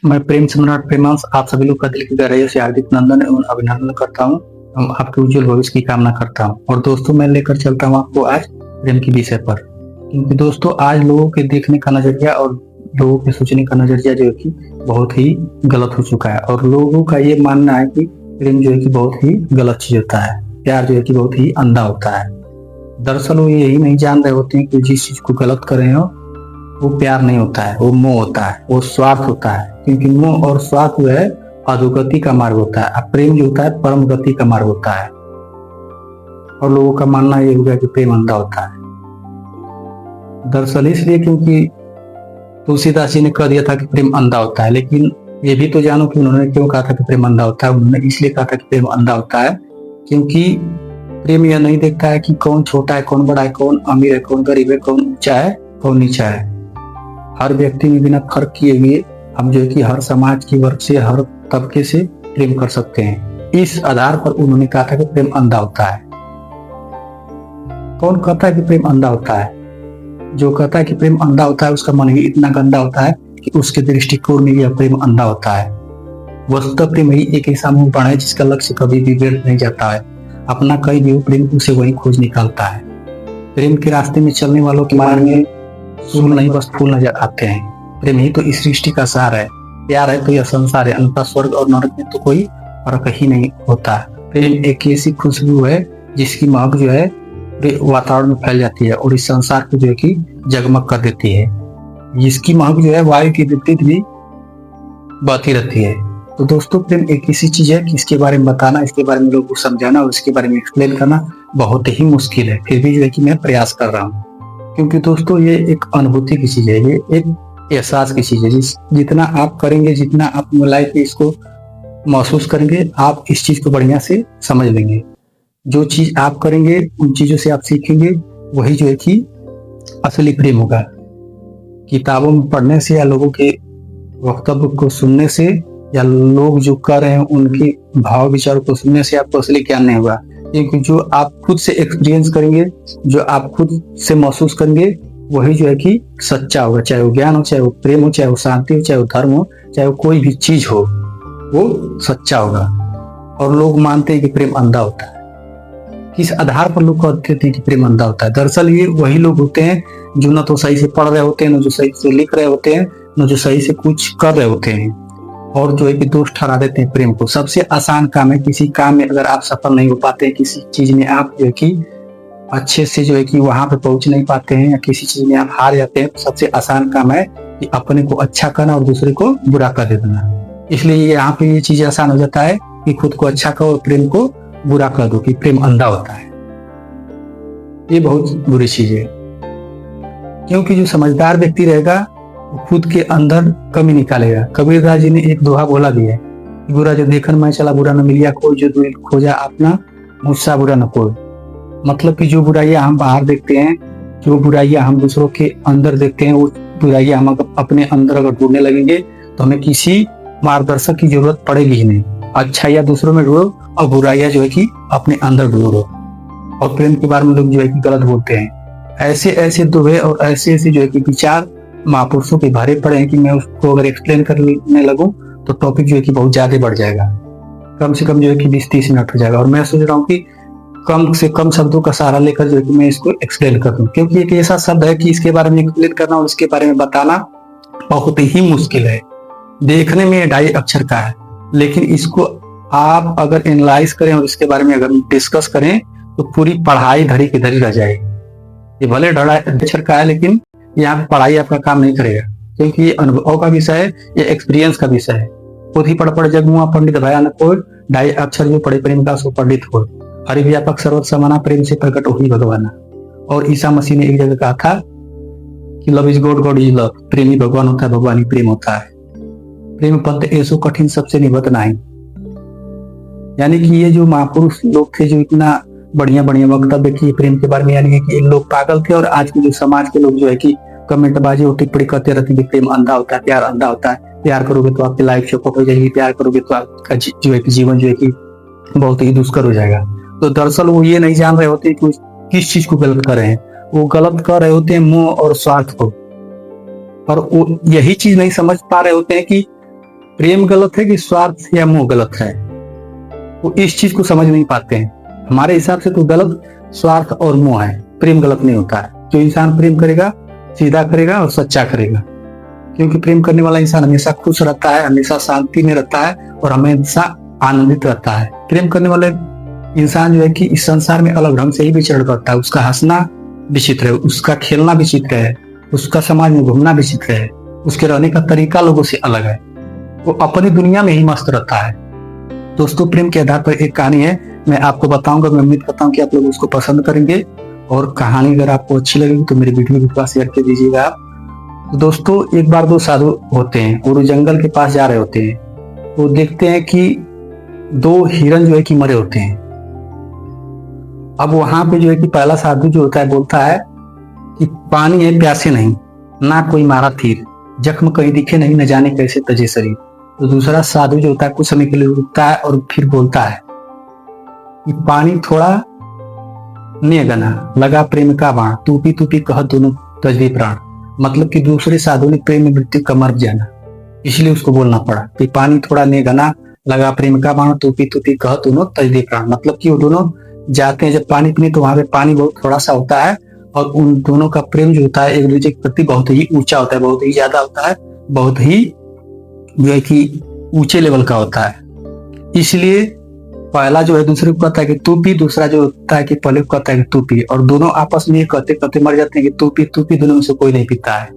मैं प्रेम सम्राट प्रेमांश आप सभी लोग का दिल की गहराइयों से हार्दिक नंदन एवं अभिनंदन करता हूँ। आपके उज्जवल भविष्य की कामना करता हूँ। और दोस्तों, मैं लेकर चलता हूँ आपको आज प्रेम के विषय पर, क्योंकि दोस्तों आज लोगों के देखने का नजरिया और लोगों के सोचने का नजरिया जो है कि बहुत ही गलत हो चुका है। और लोगों का ये मानना है कि प्रेम जो है कि बहुत ही गलत चीज होता है, प्यार जो है कि बहुत ही अंधा होता है। दरअसल वो यही नहीं जान रहे होते हैं कि जिस चीज को गलत कर रहे हो वो प्यार नहीं होता है, वो मोह होता है, वो स्वार्थ होता है। क्योंकि मोह और स्वार्थ जो है अधोगति का मार्ग होता है, अब प्रेम जो होता है परम गति का मार्ग होता है। और लोगों का मानना ये हो गया कि प्रेम अंधा होता है। दरअसल इसलिए क्योंकि तुलसीदास जी ने कह दिया था कि प्रेम अंधा होता है, लेकिन ये भी तो जानो कि उन्होंने क्यों कहा था कि प्रेम अंधा होता है। उन्होंने इसलिए कहा था कि प्रेम अंधा होता है क्योंकि प्रेम यह नहीं देखता है कि कौन छोटा है, कौन बड़ा है, कौन अमीर है, कौन गरीब है, कौन ऊंचा है, कौन नीचा है। हर व्यक्ति में बिना फर्क किए हुए हम जो है कि हर समाज की वर्ग से, हर तबके से प्रेम कर सकते हैं। इस आधार पर उन्होंने कहा था कि प्रेम अंधा होता है। कौन कहता है कि प्रेम अंधा होता है? जो कहता है कि प्रेम अंधा होता है उसका मन ही इतना गंदा होता है कि उसके दृष्टिकोण में यह प्रेम अंधा होता है। वस्तुतः प्रेम ही एक ऐसा मूल बाण है जिसका लक्ष्य कभी भी व्यर्थ नहीं जाता है। अपना कई भी प्रेम उसे वही खोज निकालता है। प्रेम के रास्ते में चलने वालों के मन में फूल नहीं बस फूल नजर आते हैं। प्रेम ही तो इस सृष्टि का सार है। प्यार है तो यह संसार है, अन्यथा स्वर्ग और नरक में तो कोई फर्क ही नहीं होता। प्रेम एक ऐसी खुशबू है जिसकी महक जो है वातावरण में फैल जाती है और इस संसार को जो है कि जगमग कर देती है। जिसकी महक जो है वायु के विपरीत भी बहती रहती है। तो दोस्तों, प्रेम एक ऐसी चीज है कि इसके बारे में बताना, इसके बारे में लोगों को समझाना और इसके बारे में एक्सप्लेन करना बहुत ही मुश्किल है। फिर भी जो है कि मैं प्रयास कर रहा हूँ, क्योंकि दोस्तों ये एक अनुभूति की चीज है, ये एक एहसास की चीज है। जितना आप करेंगे, जितना आप लाइफ में इसको महसूस करेंगे, आप इस चीज को बढ़िया से समझ लेंगे। जो चीज आप करेंगे, उन चीजों से आप सीखेंगे, वही जो है कि असली प्रेम होगा। किताबों में पढ़ने से या लोगों के वक्तव्य को सुनने से या लोग जो कर रहे हैं उनके भाव विचार को सुनने से आपको असली ज्ञान नहीं होगा। क्योंकि जो आप खुद से एक्सपीरियंस करेंगे, जो आप खुद से महसूस करेंगे, वही जो है कि सच्चा होगा। चाहे वो ज्ञान हो, चाहे वो प्रेम हो, चाहे वो शांति हो, चाहे वो धर्म हो, चाहे वो कोई भी चीज हो, वो सच्चा होगा। और लोग मानते हैं कि प्रेम अंधा होता है। किस आधार पर लोग कहते हैं कि प्रेम अंधा होता है? दरअसल ये वही लोग होते हैं जो न तो सही से पढ़ रहे होते हैं, न जो सही से लिख रहे होते हैं, न जो सही से कुछ कर रहे होते हैं, और जो है कि दोष ठहरा देते हैं प्रेम को। सबसे आसान काम है, किसी काम में अगर आप सफल नहीं हो पाते हैं, किसी चीज में आप जो है कि अच्छे से जो है कि वहां पे पहुंच नहीं पाते हैं, या किसी चीज में आप हार जाते हैं, तो सबसे आसान काम है कि अपने को अच्छा करना और दूसरे को बुरा कर देना। इसलिए यहाँ पे ये चीज आसान हो जाता है कि खुद को अच्छा करो और प्रेम को बुरा कर दो, कि प्रेम अंधा होता है। ये बहुत बुरी चीज है, क्योंकि जो समझदार व्यक्ति रहेगा खुद के अंदर कमी निकालेगा। कबीरदास जी ने एक दोहा बोला भी है, बुरा जो देखन मैं चला बुरा न मिलिया कोई, जो दिल खोजा अपना मुझसा बुरा न कोई। मतलब कि जो बुराइयां हम बाहर देखते हैं, जो बुराइयां हम दूसरों के अंदर देखते हैं, वो बुराइयां हम अपने अंदर अगर ढूंढने लगेंगे तो हमें किसी मार्गदर्शक की जरूरत पड़ेगी ही नहीं। अच्छाइयां दूसरों में ढूंढो और बुराइयां जो है कि अपने अंदर ढूंढो। और प्रेम के बारे में लोग जो है कि गलत बोलते हैं। ऐसे ऐसे दुहे और ऐसे ऐसे जो है कि विचार महापुरुषों के भरे पड़े हैं कि मैं उसको अगर एक्सप्लेन करने लगूं तो टॉपिक जो है कि बहुत ज्यादा बढ़ जाएगा। कम से कम जो है कि 20-30 मिनट हो जाएगा। और मैं सोच रहा हूँ कि कम से कम शब्दों का सहारा लेकर जो है कि मैं इसको एक्सप्लेन कर दूं, क्योंकि एक ऐसा शब्द है कि इसके बारे में एक्सप्लेन करना और इसके बारे में बताना बहुत ही मुश्किल है। देखने में 2.5 अक्षर का है, लेकिन इसको आप अगर एनालाइज करें और इसके बारे में अगर डिस्कस करें तो पूरी पढ़ाई धरी की धरी रह जाएगी। ये भले 2.5 अक्षर का है, लेकिन यहाँ पे पढ़ाई आपका काम नहीं करेगा, क्योंकि ये अनुभव का विषय है, ये एक्सपीरियंस का विषय है। खुद ही पढ़ जग मुआ पंडित भया न कोई, 2.5 अक्षर जो पढ़े प्रेम का सो पंडित हो। हरि व्यापक सर्वत समाना, प्रेम से प्रकट हो ही भगवाना। और ईसा मसीह ने एक जगह कहा था कि love is God, God is love. प्रेम ही भगवान होता है, भगवान ही प्रेम होता है। प्रेम पंथ ऐसो कठिन सबसे निबत नहीं। यानी कि ये जो महापुरुष लोग थे जो इतना बढ़िया बढ़िया वक्तव्य किए प्रेम के बारे में, यानी कि इन लोग पागल थे। और आज के जो समाज के लोग जो है कि कमेंटबाजी और टिप्पणी करते रहते हैं कि प्रेम अंधा होता है, प्यार अंधा होता है, प्यार करोगे तो आपकी लाइफ चौपट हो जाएगी, प्यार करोगे तो आपका जो है कि जीवन जो है कि बहुत ही दुष्कर हो जाएगा। तो दरअसल वो ये नहीं जान रहे होते कि किस चीज को गलत कर रहे हैं। वो गलत कर रहे होते हैं मोह और स्वार्थ को। और वो यही चीज नहीं समझ पा रहे होते हैं कि प्रेम गलत है कि स्वार्थ या मोह गलत है, वो इस चीज को समझ नहीं पाते हैं। हमारे हिसाब से तो गलत स्वार्थ और मोह है, प्रेम गलत नहीं होता है। जो इंसान प्रेम करेगा सीधा करेगा और सच्चा करेगा, क्योंकि प्रेम करने वाला इंसान हमेशा खुश रहता है, हमेशा शांति में रहता है और हमेशा आनंदित रहता है। प्रेम करने वाले इंसान जो है कि इस संसार में अलग ढंग से ही विचरण करता है। उसका हंसना विचित्र है, उसका खेलना विचित्र है, उसका समाज में घूमना विचित्र है, उसके रहने का तरीका लोगों से अलग है, वो अपनी दुनिया में ही मस्त रहता है। दोस्तों, प्रेम के आधार पर एक कहानी है, मैं आपको बताऊंगा। मैं उम्मीद करता हूँ कि आप लोग उसको पसंद करेंगे और कहानी अगर आपको अच्छी लगेगी तो मेरे वीडियो को शेयर कर दीजिएगा आप। तो दोस्तों, एक बार दो साधु होते हैं और जंगल के पास जा रहे होते हैं। वो देखते हैं कि दो हिरन जो है कि मरे होते हैं। अब वहां पे जो है कि पहला साधु जो होता है बोलता है कि पानी है प्यासे नहीं, ना कोई मारा तीर, जख्म कहीं दिखे नहीं, न जाने कैसे तजे शरीर। तो दूसरा साधु जो होता है कुछ समय के लिए रुकता है और फिर बोलता है कि पानी थोड़ा ने गना, लगा प्रेम का बाण, तूपी तूपी कह दोनों तजबी प्राण। मतलब कि दूसरे साधु ने प्रेम में मृत्यु का मर जाना, इसलिए उसको बोलना पड़ा कि पानी थोड़ा ने गना, लगा प्रेम का बाण, तूपी तूपी कह दोनों तजबी प्राण। मतलब कि वो दोनों जाते हैं जब पानी पीने तो वहां पे पानी बहुत थोड़ा सा होता है और उन दोनों का प्रेम जो होता है एक दूसरे के प्रति बहुत ही ऊंचा होता है, बहुत ही ज्यादा होता है, बहुत ही जो है कि ऊंचे लेवल का होता है। इसलिए पहला जो है दूसरे को कहता है कि तू पी, दूसरा जो होता है कि पहले को कहता है कि तू पी, और दोनों आपस में कहते कहते मर जाते हैं कि तू पी, दोनों में से कोई नहीं पीता है।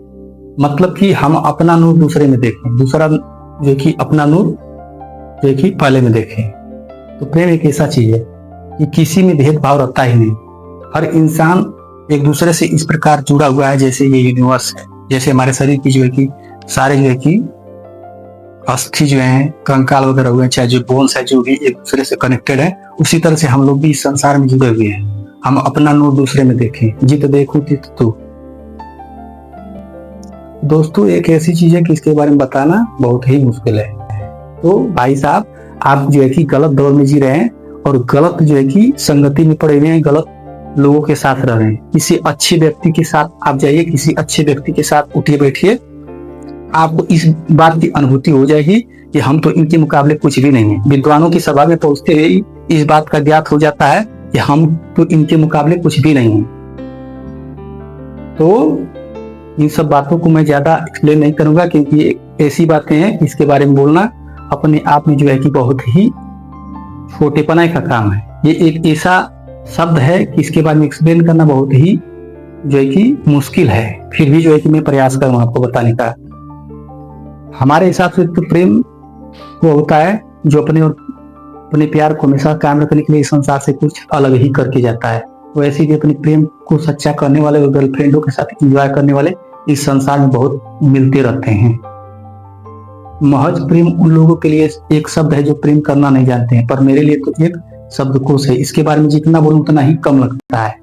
मतलब कि हम अपना नूर दूसरे में देखें, दूसरा जो है कि अपना नूर जो है कि पहले में देखें। तो प्रेम एक ऐसा चीज है कि किसी में भेदभाव रहता ही नहीं। हर इंसान एक दूसरे से इस प्रकार जुड़ा हुआ है जैसे ये यूनिवर्स है, जैसे हमारे शरीर की जो है कि सारे जो है कि अस्थि जो है, कंकाल वगैरह हुए, चाहे जो बोन्स है, जो भी एक दूसरे से कनेक्टेड है, उसी तरह से हम लोग भी इस संसार में जुड़े हुए हैं। हम अपना नूर दूसरे में देखें, जित देखूं तित तू। दोस्तों, एक ऐसी चीज है कि इसके बारे में बताना बहुत ही मुश्किल है। तो भाई साहब, आप जो है कि गलत दौर में जी रहे हैं और गलत जो है कि संगति में पड़े हुए हैं, गलत लोगों के साथ रह रहे हैं। किसी अच्छे व्यक्ति के साथ आप जाइए, किसी अच्छे व्यक्ति के साथ उठिए बैठिए, आपको इस बात की अनुभूति हो जाएगी कि हम तो इनके मुकाबले कुछ भी नहीं है। विद्वानों की सभा में पहुंचते ही इस बात का ज्ञात हो जाता है कि हम तो इनके मुकाबले कुछ भी नहीं है। तो इन सब बातों को मैं ज्यादा एक्सप्लेन नहीं करूंगा, क्योंकि ऐसी बातें हैं इसके बारे में बोलना अपने आप में जो है कि बहुत ही छोटेपना का काम है। ये एक ऐसा शब्द है कि इसके बारे में एक्सप्लेन करना बहुत ही जो है कि मुश्किल है, फिर भी जो है कि मैं प्रयास करूंगा आपको बताने का। हमारे हिसाब से तो प्रेम वो होता है जो अपने और अपने प्यार को हमेशा कायम रखने के लिए इस संसार से कुछ अलग ही करके जाता है। वैसे भी अपने प्रेम को सच्चा करने वाले और गर्लफ्रेंडों के साथ एंजॉय करने वाले इस संसार में बहुत मिलते रहते हैं। महज प्रेम उन लोगों के लिए एक शब्द है जो प्रेम करना नहीं जानते हैं, पर मेरे लिए तो एक शब्दकोश है। इसके बारे में जितना बोलूं उतना ही कम लगता है।